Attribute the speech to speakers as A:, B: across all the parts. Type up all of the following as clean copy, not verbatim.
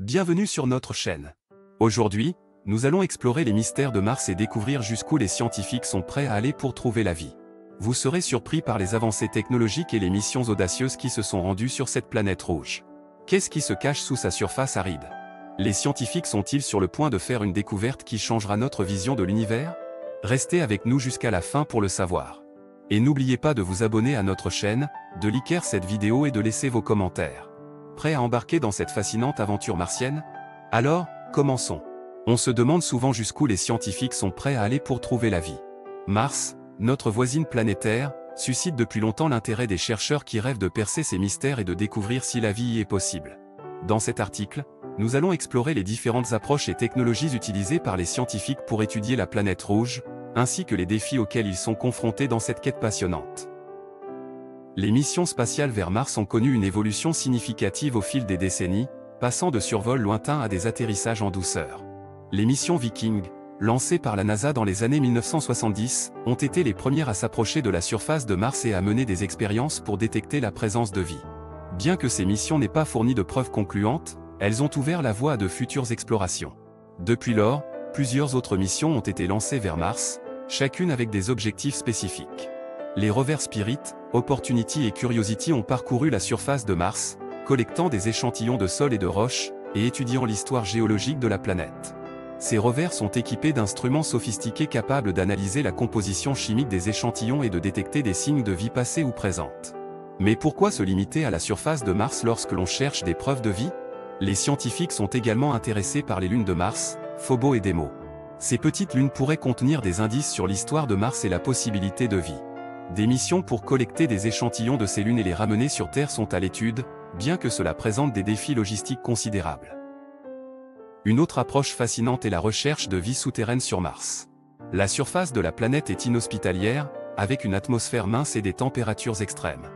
A: Bienvenue sur notre chaîne. Aujourd'hui, nous allons explorer les mystères de Mars et découvrir jusqu'où les scientifiques sont prêts à aller pour trouver la vie. Vous serez surpris par les avancées technologiques et les missions audacieuses qui se sont rendues sur cette planète rouge. Qu'est-ce qui se cache sous sa surface aride? Les scientifiques sont-ils sur le point de faire une découverte qui changera notre vision de l'univers? Restez avec nous jusqu'à la fin pour le savoir. Et n'oubliez pas de vous abonner à notre chaîne, de liker cette vidéo et de laisser vos commentaires. Prêt à embarquer dans cette fascinante aventure martienne? Alors, commençons. On se demande souvent jusqu'où les scientifiques sont prêts à aller pour trouver la vie. Mars, notre voisine planétaire, suscite depuis longtemps l'intérêt des chercheurs qui rêvent de percer ses mystères et de découvrir si la vie y est possible. Dans cet article, nous allons explorer les différentes approches et technologies utilisées par les scientifiques pour étudier la planète rouge, ainsi que les défis auxquels ils sont confrontés dans cette quête passionnante. Les missions spatiales vers Mars ont connu une évolution significative au fil des décennies, passant de survols lointains à des atterrissages en douceur. Les missions Viking, lancées par la NASA dans les années 1970, ont été les premières à s'approcher de la surface de Mars et à mener des expériences pour détecter la présence de vie. Bien que ces missions n'aient pas fourni de preuves concluantes, elles ont ouvert la voie à de futures explorations. Depuis lors, plusieurs autres missions ont été lancées vers Mars, chacune avec des objectifs spécifiques. Les rovers Spirit, Opportunity et Curiosity ont parcouru la surface de Mars, collectant des échantillons de sol et de roches, et étudiant l'histoire géologique de la planète. Ces rovers sont équipés d'instruments sophistiqués capables d'analyser la composition chimique des échantillons et de détecter des signes de vie passée ou présente. Mais pourquoi se limiter à la surface de Mars lorsque l'on cherche des preuves de vie? Les scientifiques sont également intéressés par les lunes de Mars, Phobos et Deimos. Ces petites lunes pourraient contenir des indices sur l'histoire de Mars et la possibilité de vie. Des missions pour collecter des échantillons de ces lunes et les ramener sur Terre sont à l'étude, bien que cela présente des défis logistiques considérables. Une autre approche fascinante est la recherche de vie souterraine sur Mars. La surface de la planète est inhospitalière, avec une atmosphère mince et des températures extrêmes.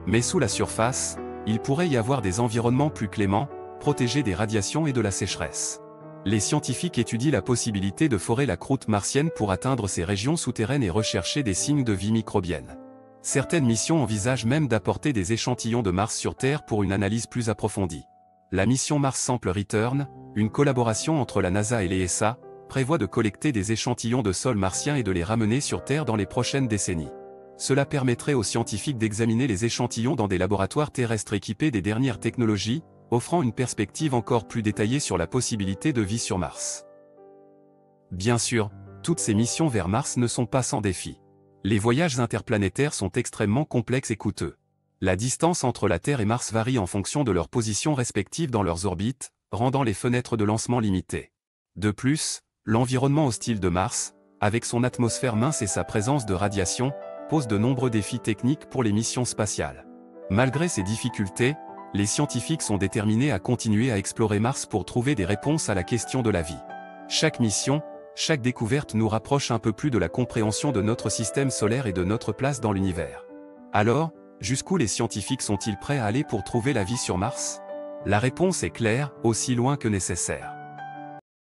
A: Mais sous la surface, il pourrait y avoir des environnements plus cléments, protégés des radiations et de la sécheresse. Les scientifiques étudient la possibilité de forer la croûte martienne pour atteindre ces régions souterraines et rechercher des signes de vie microbienne. Certaines missions envisagent même d'apporter des échantillons de Mars sur Terre pour une analyse plus approfondie. La mission Mars Sample Return, une collaboration entre la NASA et l'ESA, prévoit de collecter des échantillons de sol martien et de les ramener sur Terre dans les prochaines décennies. Cela permettrait aux scientifiques d'examiner les échantillons dans des laboratoires terrestres équipés des dernières technologies, offrant une perspective encore plus détaillée sur la possibilité de vie sur Mars. Bien sûr, toutes ces missions vers Mars ne sont pas sans défis. Les voyages interplanétaires sont extrêmement complexes et coûteux. La distance entre la Terre et Mars varie en fonction de leurs positions respectives dans leurs orbites, rendant les fenêtres de lancement limitées. De plus, l'environnement hostile de Mars, avec son atmosphère mince et sa présence de radiation, pose de nombreux défis techniques pour les missions spatiales. Malgré ces difficultés, les scientifiques sont déterminés à continuer à explorer Mars pour trouver des réponses à la question de la vie. Chaque mission, chaque découverte nous rapproche un peu plus de la compréhension de notre système solaire et de notre place dans l'univers. Alors, jusqu'où les scientifiques sont-ils prêts à aller pour trouver la vie sur Mars? La réponse est claire, aussi loin que nécessaire.